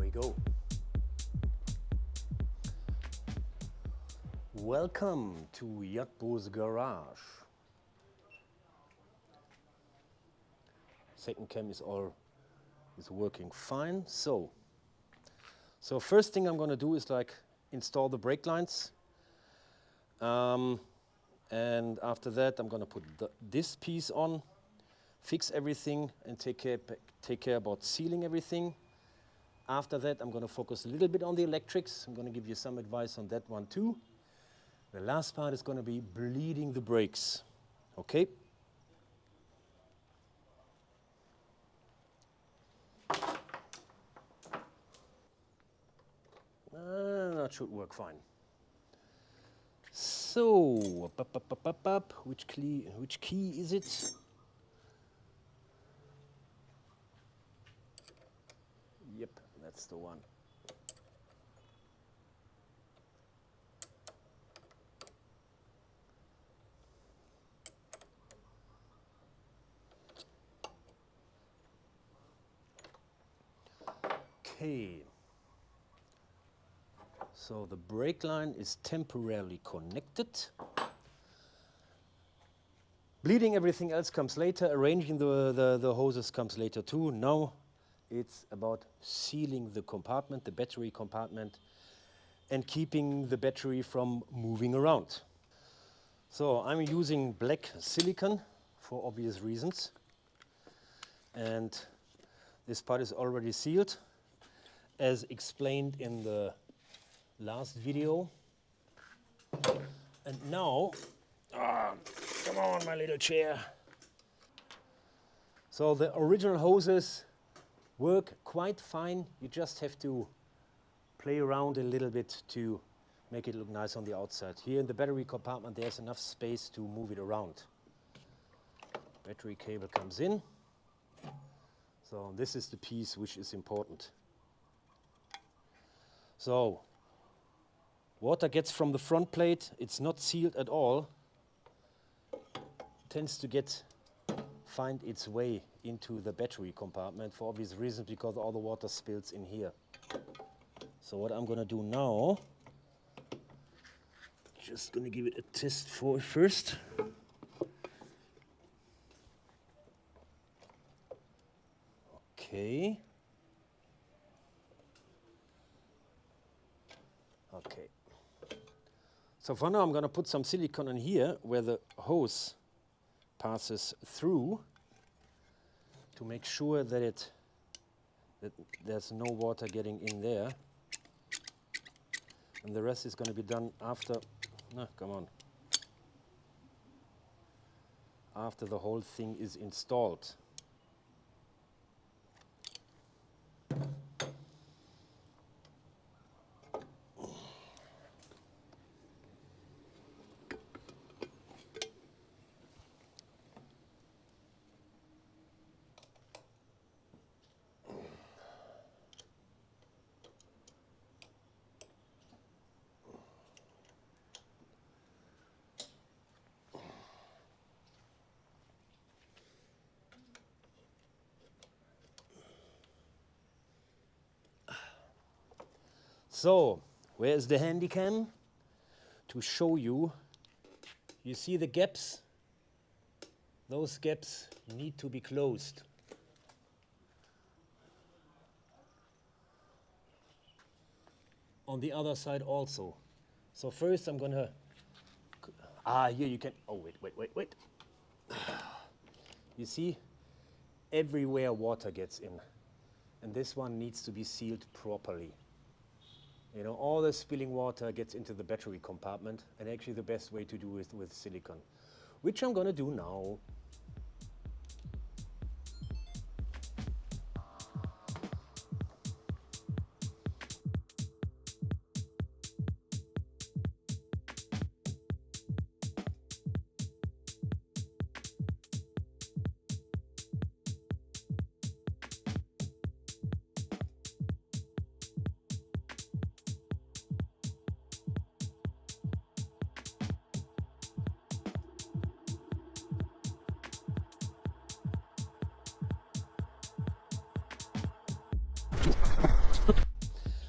we go. Welcome to Jatbo's garage. Second cam is working fine. So first thing I'm going to do is like install the brake lines. And after that I'm going to put this piece on, fix everything and take care about sealing everything. After that I'm going to focus a little bit on the electrics. I'm going to give you some advice on that one too. The last part is going to be bleeding the brakes. Okay? That should work fine. So, which key is it? Yep, that's the one. Okay. So the brake line is temporarily connected. Bleeding everything else comes later. Arranging the hoses comes later too. Now it's about sealing the compartment, the battery compartment, and keeping the battery from moving around. So I'm using black silicone for obvious reasons. And this part is already sealed, as explained in the last video. And now, come on my little chair. So the original hoses work quite fine. You just have to play around a little bit to make it look nice on the outside. Here in the battery compartment there's enough space to move it around. Battery cable comes in. So this is the piece which is important. So water gets from the front plate, it's not sealed at all, tends to find its way into the battery compartment for obvious reasons, because all the water spills in here. So what I'm going to do now, just going to give it a test for first. Okay. Okay. So for now I'm going to put some silicone in here where the hose passes through, to make sure that there's no water getting in there. And the rest is going to be done after, after the whole thing is installed. So, where is the handy cam? To show you, you see the gaps? Those gaps need to be closed. On the other side also. So first I'm gonna, here you can, oh wait. You see, everywhere water gets in. And this one needs to be sealed properly. You know, all the spilling water gets into the battery compartment, and actually the best way to do it with silicone, which I'm gonna do now.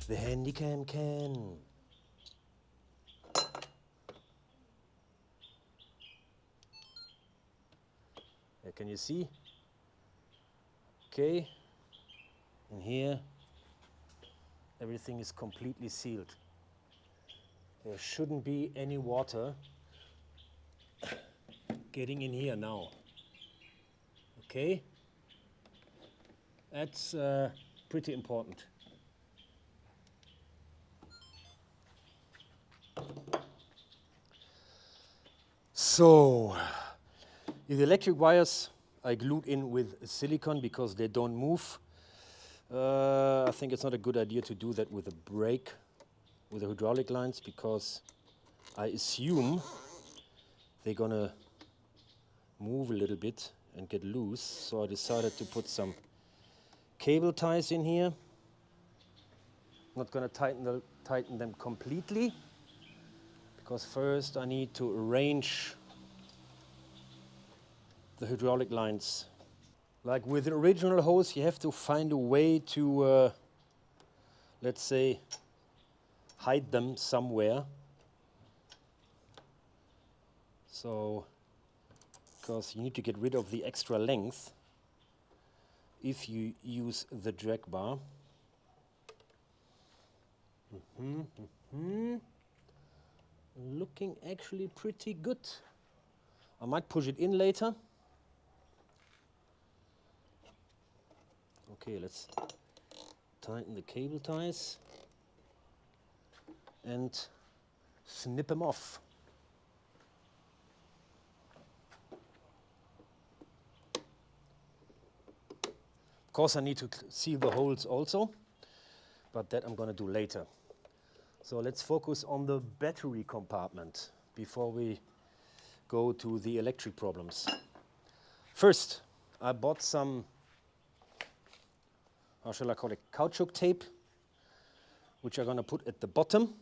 the Handycam can. Can you see? Okay, in here everything is completely sealed. There shouldn't be any water getting in here now. Okay, that's pretty important. So, the electric wires I glued in with silicone because they don't move. I think it's not a good idea to do that with a brake, with the hydraulic lines, because I assume they're gonna move a little bit and get loose. So I decided to put some cable ties in here. Not gonna tighten them completely, because first I need to arrange the hydraulic lines. Like with the original hose, you have to find a way to, let's say, hide them somewhere. So, because you need to get rid of the extra length if you use the drag bar. Looking actually pretty good. I might push it in later. Okay, let's tighten the cable ties and snip them off. Of course, I need to seal the holes also, but that I'm going to do later. So let's focus on the battery compartment before we go to the electric problems. First, I bought some, how shall I call it, caoutchouc tape, which I'm going to put at the bottom.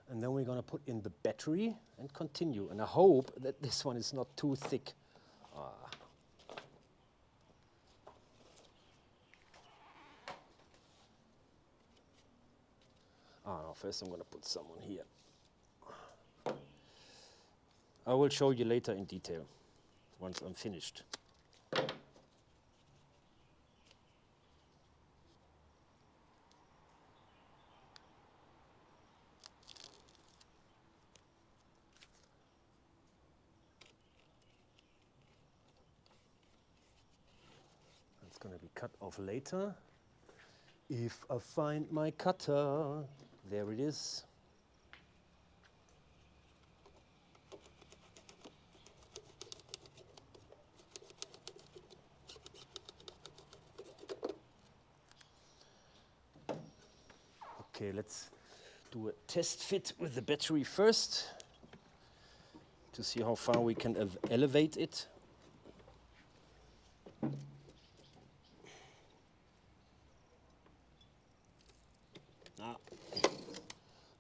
And then we're going to put in the battery and continue. And I hope that this one is not too thick. No, first I'm going to put some on here. I will show you later in detail once I'm finished. It's going to be cut off later. If I find my cutter, there it is. Okay, let's do a test fit with the battery first to see how far we can elevate it.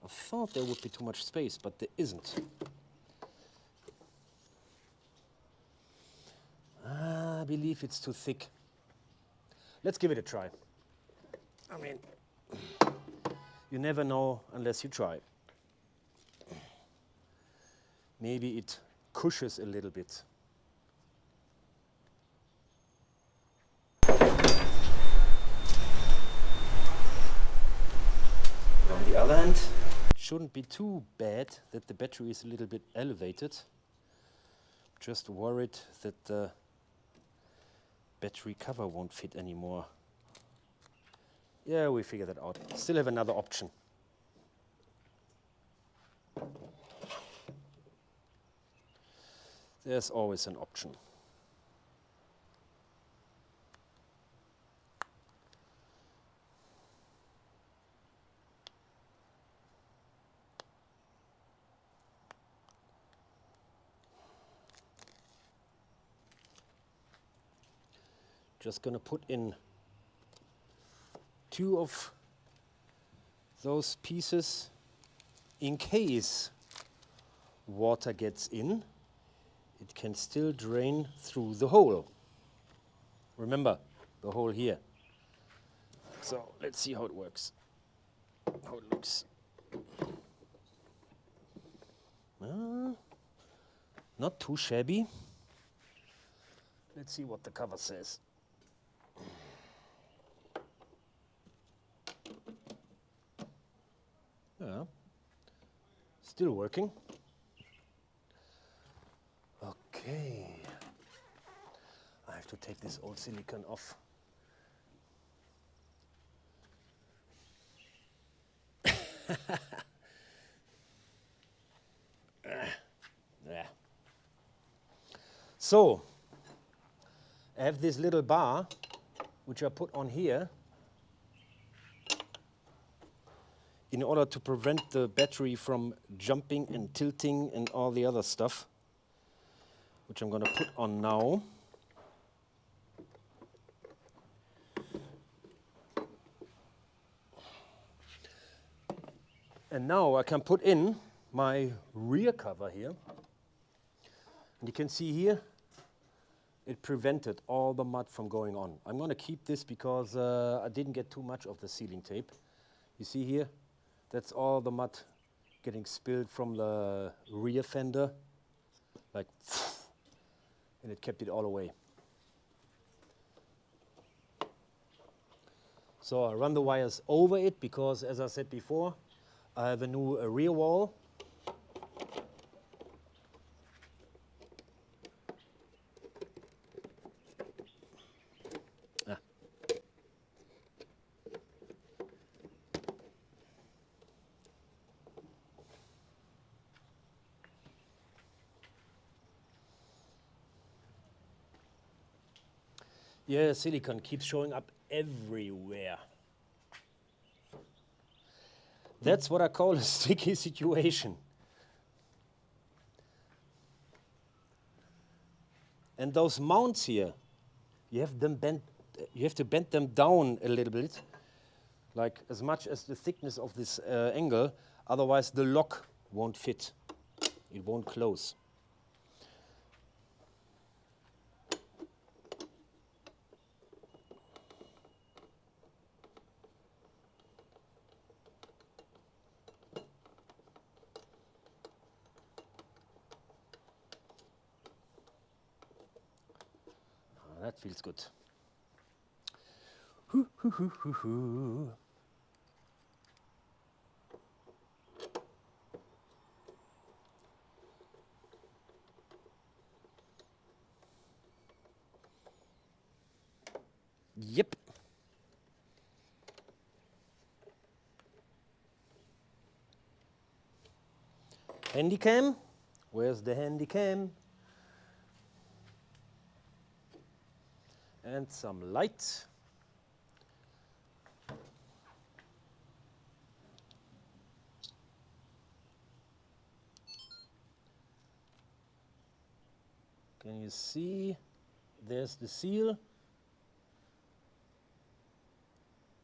I thought there would be too much space, but there isn't. I believe it's too thick. Let's give it a try. I mean, you never know unless you try. Maybe it cushions a little bit. On the other hand, it shouldn't be too bad that the battery is a little bit elevated. Just worried that the battery cover won't fit anymore. Yeah, we figured that out. Still have another option. There's always an option. Just gonna put in 2 of those pieces in case water gets in. It can still drain through the hole. Remember, the hole here. So let's see how it works, how it looks. Not too shabby. Let's see what the cover says. Yeah, still working. Okay, I have to take this old silicone off. Yeah. So, I have this little bar which I put on here in order to prevent the battery from jumping and tilting and all the other stuff, which I'm going to put on now. And now I can put in my rear cover here. And you can see here, it prevented all the mud from going on. I'm going to keep this because I didn't get too much of the sealing tape. You see here, that's all the mud getting spilled from the rear fender, like, and it kept it all away. So I run the wires over it because, as I said before, I have a new rear wall. Yeah, silicone keeps showing up everywhere. That's what I call a sticky situation. And those mounts here, you have to bend them down a little bit, like as much as the thickness of this angle, otherwise the lock won't fit. It won't close. That feels good. Hoo, hoo, hoo, hoo, hoo. Yep. Handycam? Where's the handycam? And some light. Can you see? There's the seal.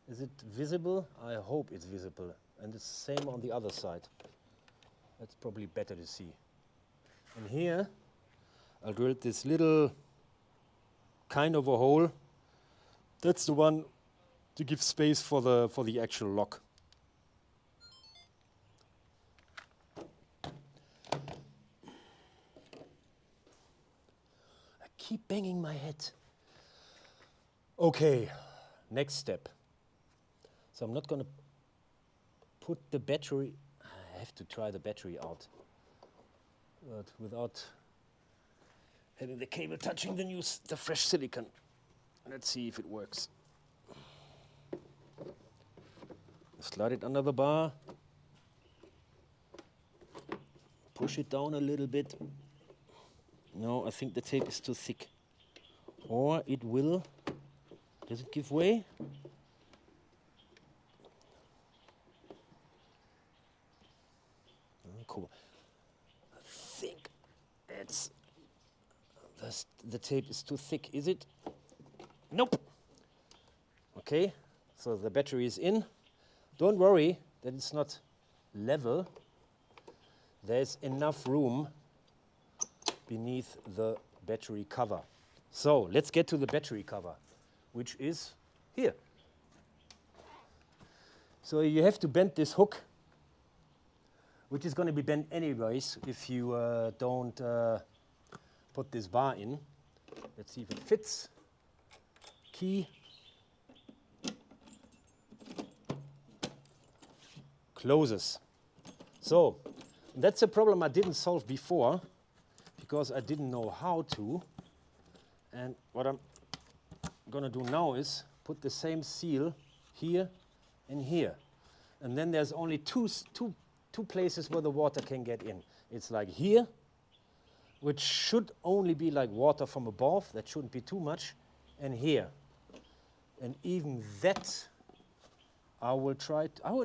Is it visible? I hope it's visible. And it's the same on the other side. That's probably better to see. And here, I drilled this little kind of a hole. That's the one to give space for the actual lock. I keep banging my head. Okay, next step. So I'm not going to put the battery. I have to try the battery out, but without having the cable touching the fresh silicone. Let's see if it works. Slide it under the bar. Push it down a little bit. No, I think the tape is too thick. Or it will. Does it give way? Oh, cool. I think it's the tape is too thick, is it? Nope. Okay, so the battery is in. Don't worry that it's not level. There's enough room beneath the battery cover. So let's get to the battery cover, which is here. So you have to bend this hook, which is going to be bent anyways if you don't put this bar in. Let's see if it fits. Key. Closes. So that's a problem I didn't solve before because I didn't know how to. And what I'm going to do now is put the same seal here and here. And then there's only two places where the water can get in. It's like here, which should only be like water from above. That shouldn't be too much. And here. And even that, I will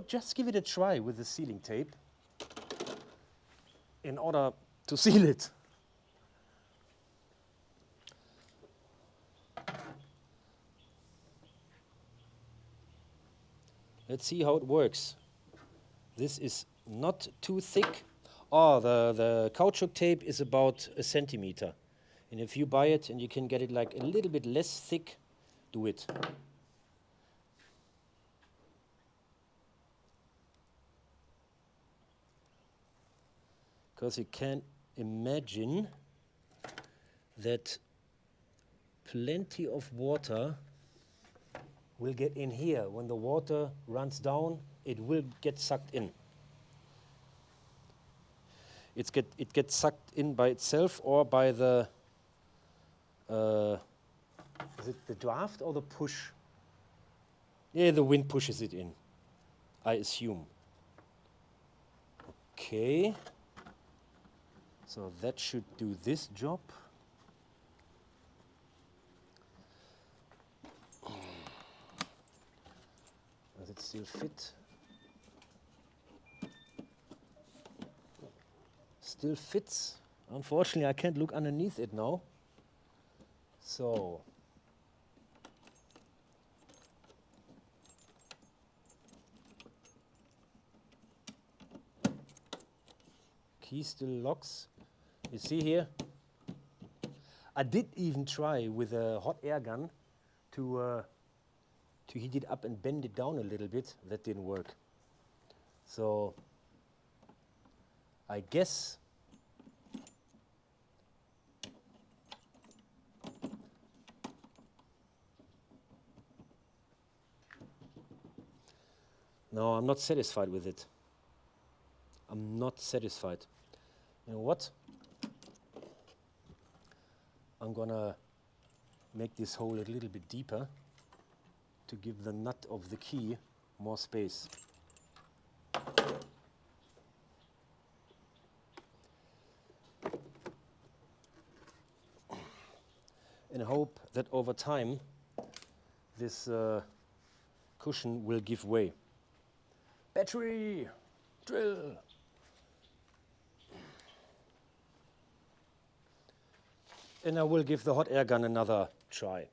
just give it a try with the sealing tape in order to seal it. Let's see how it works. This is not too thick. Oh, the caoutchouc tape is about 1 centimeter. And if you buy it and you can get it like a little bit less thick, do it. Because you can imagine that plenty of water will get in here. When the water runs down, it will get sucked in. It gets sucked in by itself or by the, is it the draft or the push? Yeah, the wind pushes it in, I assume. Okay. So that should do this job. Does it still fit? Still fits. Unfortunately, I can't look underneath it now. So. Key still locks. You see here? I did even try with a hot air gun to heat it up and bend it down a little bit. That didn't work. So I guess no, I'm not satisfied with it. I'm not satisfied. You know what? I'm gonna make this hole a little bit deeper to give the nut of the key more space. And hope that over time this cushion will give way. Battery! Drill! And I will give the hot air gun another try.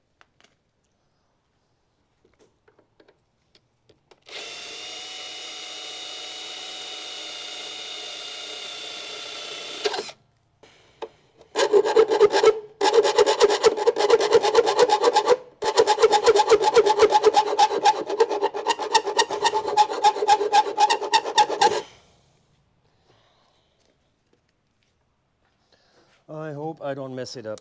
I hope I don't mess it up.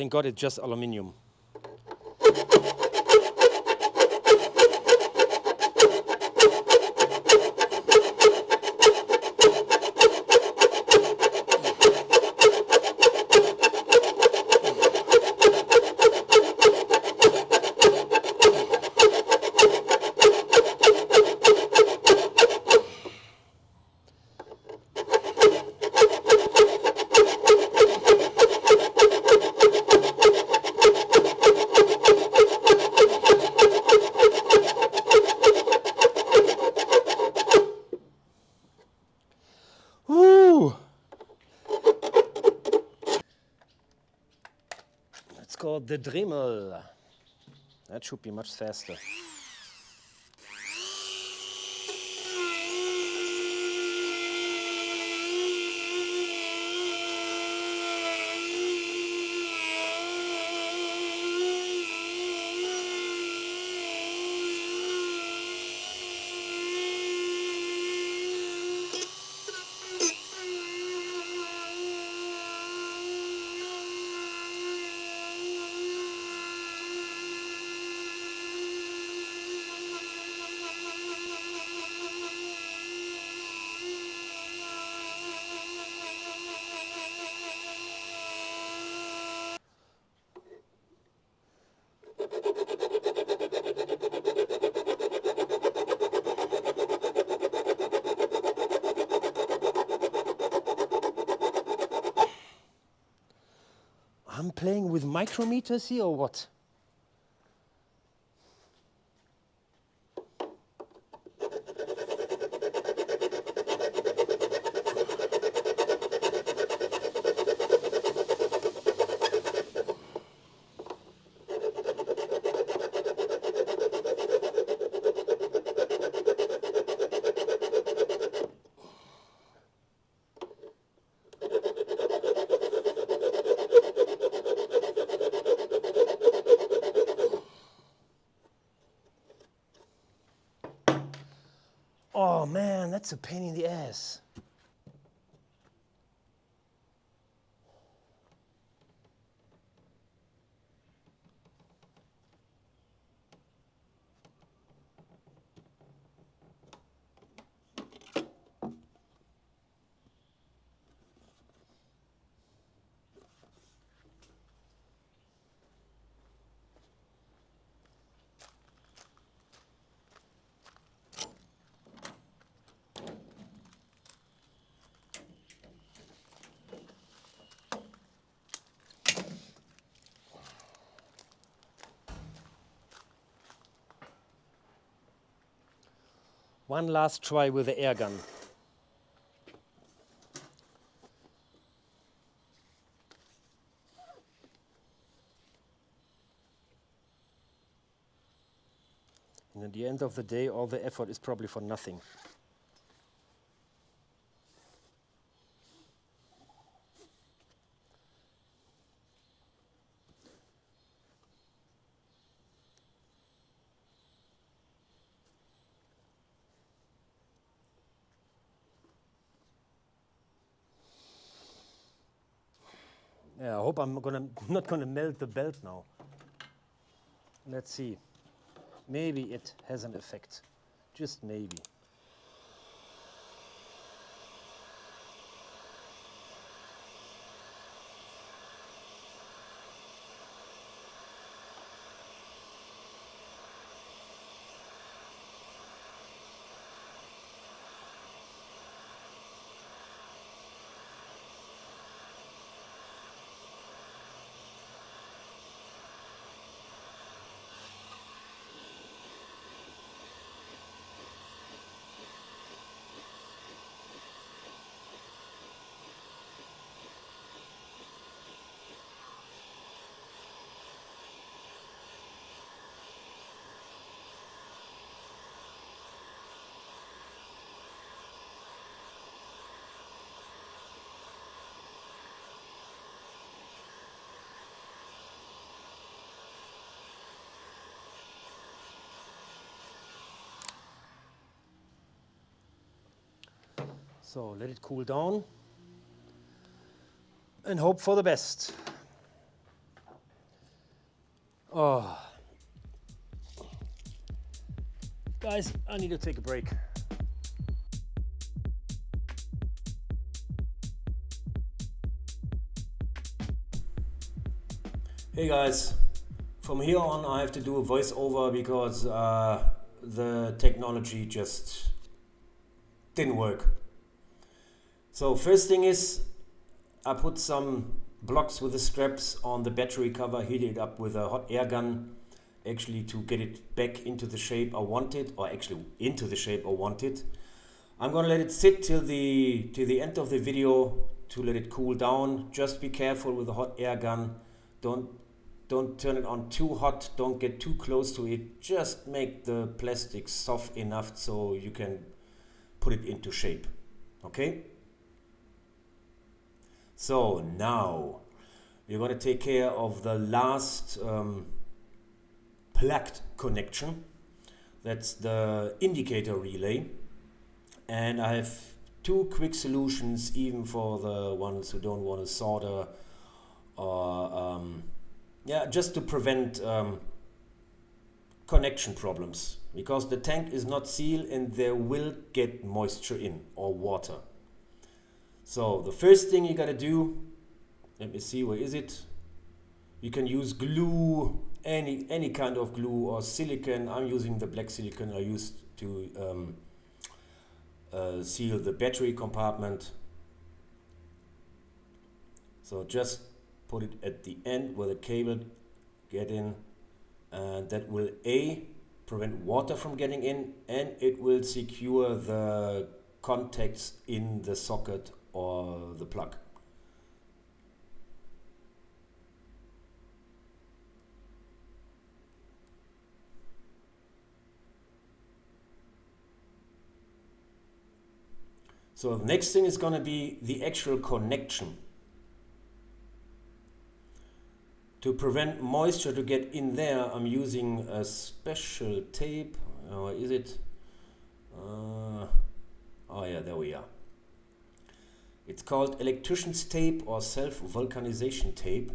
thank God it's just aluminium. Woo! It's called the Dremel. That should be much faster. I'm playing with micrometers here or what? Oh man, that's a pain in the ass. One last try with the air gun. And at the end of the day, all the effort is probably for nothing. Yeah, I hope I'm not gonna melt the belt now. Let's see. Maybe it has an effect. Just maybe. So let it cool down and hope for the best. Oh, guys, I need to take a break. Hey guys, from here on I have to do a voiceover because the technology just didn't work. So first thing is, I put some blocks with the straps on the battery cover, heated it up with a hot air gun, actually to get it back into the shape I wanted, or actually into the shape I wanted. I'm gonna let it sit till the end of the video to let it cool down. Just be careful with the hot air gun. Don't turn it on too hot, don't get too close to it. Just make the plastic soft enough so you can put it into shape. Okay? So now we're going to take care of the last plugged connection. That's the indicator relay. And I have two quick solutions even for the ones who don't want to solder or just to prevent connection problems, because the tank is not sealed and there will get moisture in or water. So the first thing you gotta do, let me see, where is it? You can use glue, any kind of glue, or silicone. I'm using the black silicone I used to seal the battery compartment. So just put it at the end where the cable get in, and that will prevent water from getting in, and it will secure the contacts in the socket or the plug. So the next thing is going to be the actual connection. To prevent moisture to get in there, I'm using a special tape. Where is it? Oh yeah, there we are. It's called electrician's tape or self-vulcanization tape,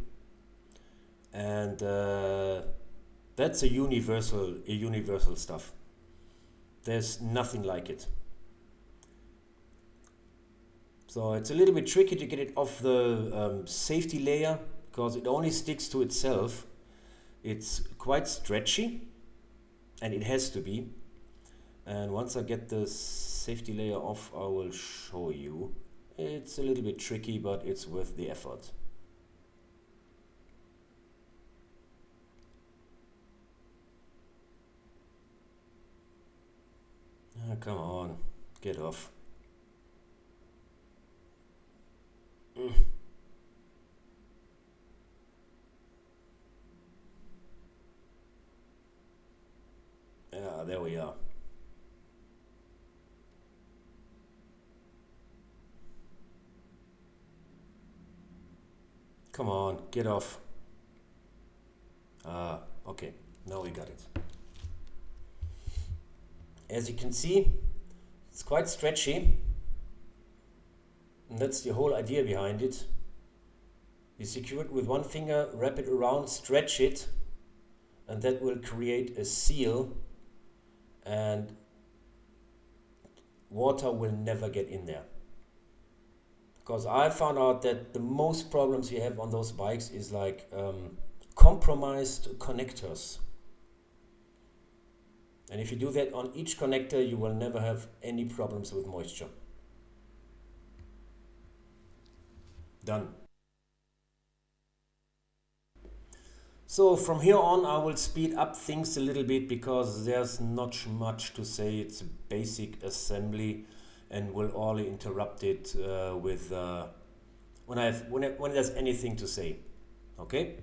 and that's a universal stuff. There's nothing like it. So it's a little bit tricky to get it off the safety layer because it only sticks to itself. It's quite stretchy, and it has to be. And once I get the safety layer off, I will show you. It's a little bit tricky, but it's worth the effort. Oh, come on, get off. Yeah, there we are. Come on, get off. Okay, now we got it. As you can see, it's quite stretchy. And that's the whole idea behind it. You secure it with one finger, wrap it around, stretch it, and that will create a seal, and water will never get in there. Because I found out that the most problems you have on those bikes is like compromised connectors. And if you do that on each connector, you will never have any problems with moisture. Done. So from here on I will speed up things a little bit because there's not much to say. It's a basic assembly and will only interrupt it with when there's anything to say. Okay?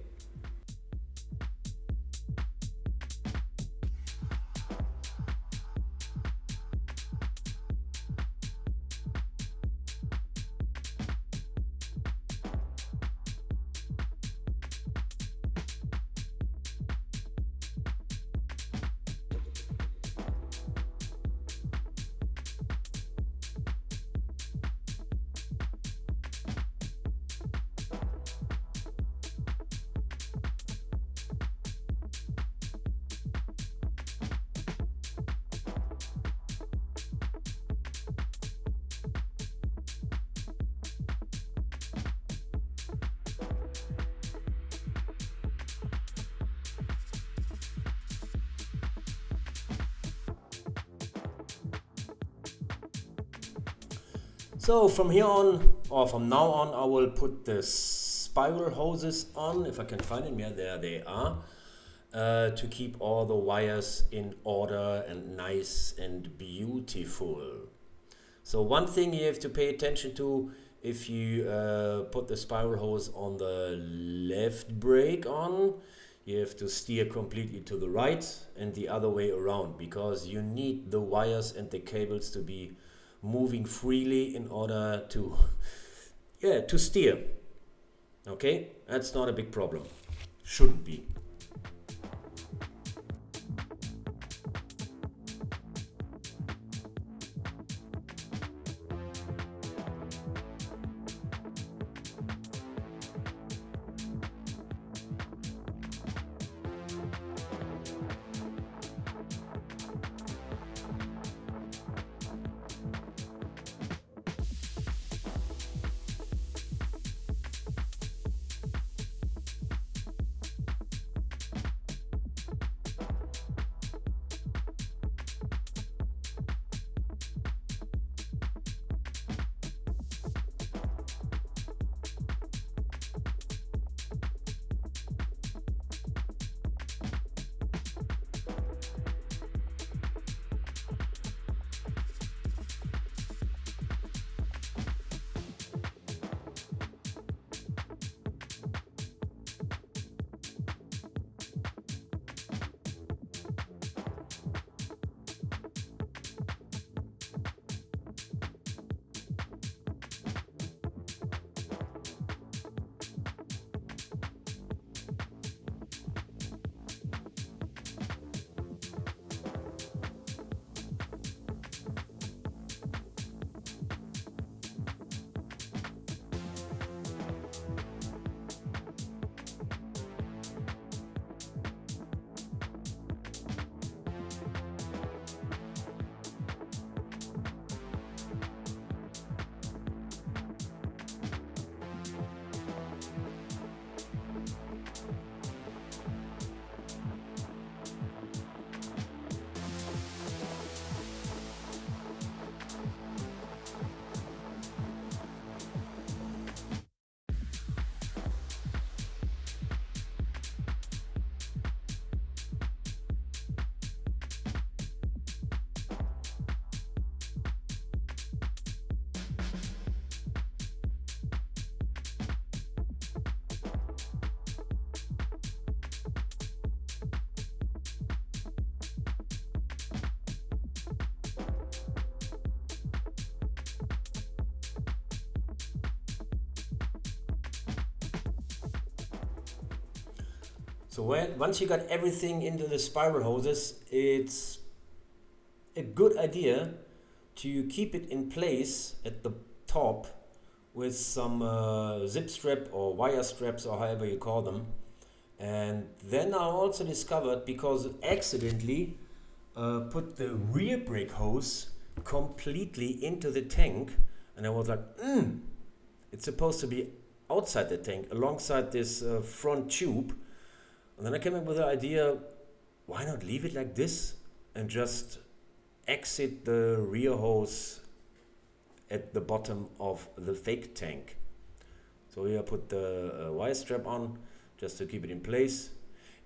So from here on, or from now on, I will put the spiral hoses on, if I can find them. Yeah, there they are. To keep all the wires in order and nice and beautiful. So one thing you have to pay attention to, if you put the spiral hose on the left brake on, you have to steer completely to the right and the other way around, because you need the wires and the cables to be moving freely in order to to steer. Okay, that's not a big problem. Shouldn't be. So once you got everything into the spiral hoses, it's a good idea to keep it in place at the top with some zip strap or wire straps or however you call them. And then I also discovered, because accidentally put the rear brake hose completely into the tank, and I was like, it's supposed to be outside the tank alongside this front tube. And then I came up with the idea, why not leave it like this and just exit the rear hose at the bottom of the fake tank. So here I put the wire strap on just to keep it in place.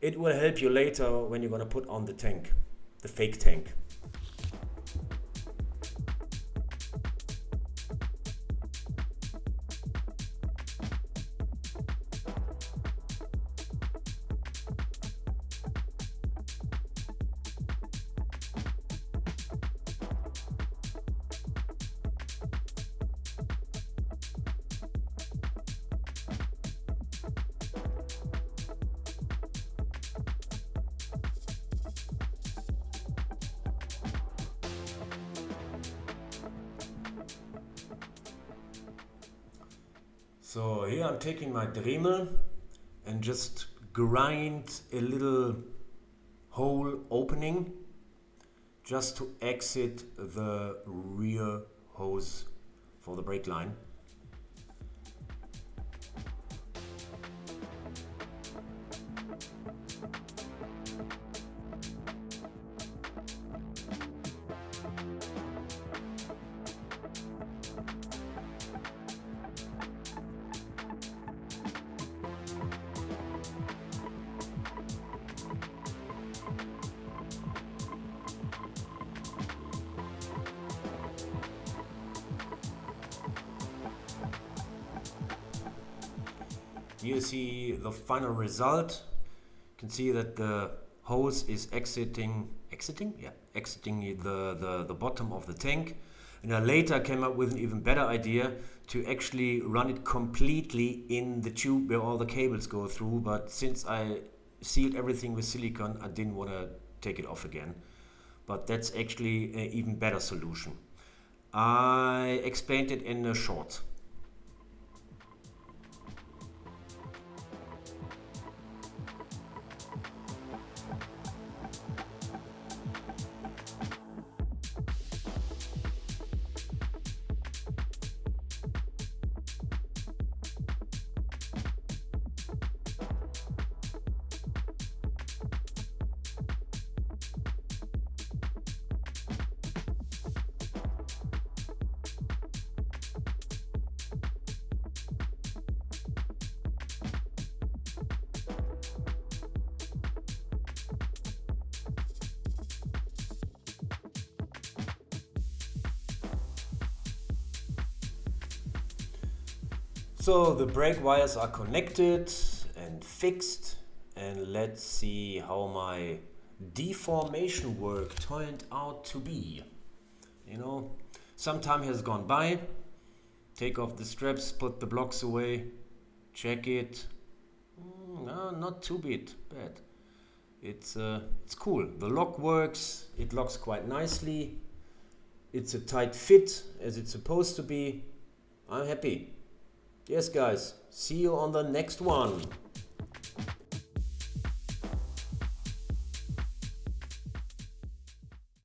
It will help you later when you're going to put on the tank, the fake tank. So here I'm taking my Dremel and just grind a little hole opening just to exit the rear hose for the brake line. Here you see the final result. You can see that the hose is exiting the bottom of the tank. And I later came up with an even better idea to actually run it completely in the tube where all the cables go through, but since I sealed everything with silicone, I didn't want to take it off again. But that's actually an even better solution. I explained it in a short. So the brake wires are connected and fixed, and let's see how my deformation work turned out to be. You know, some time has gone by. Take off the straps, put the blocks away, check it. No, not too bad. It's cool. The lock works. It locks quite nicely. It's a tight fit as it's supposed to be. I'm happy. Yes, guys, see you on the next one.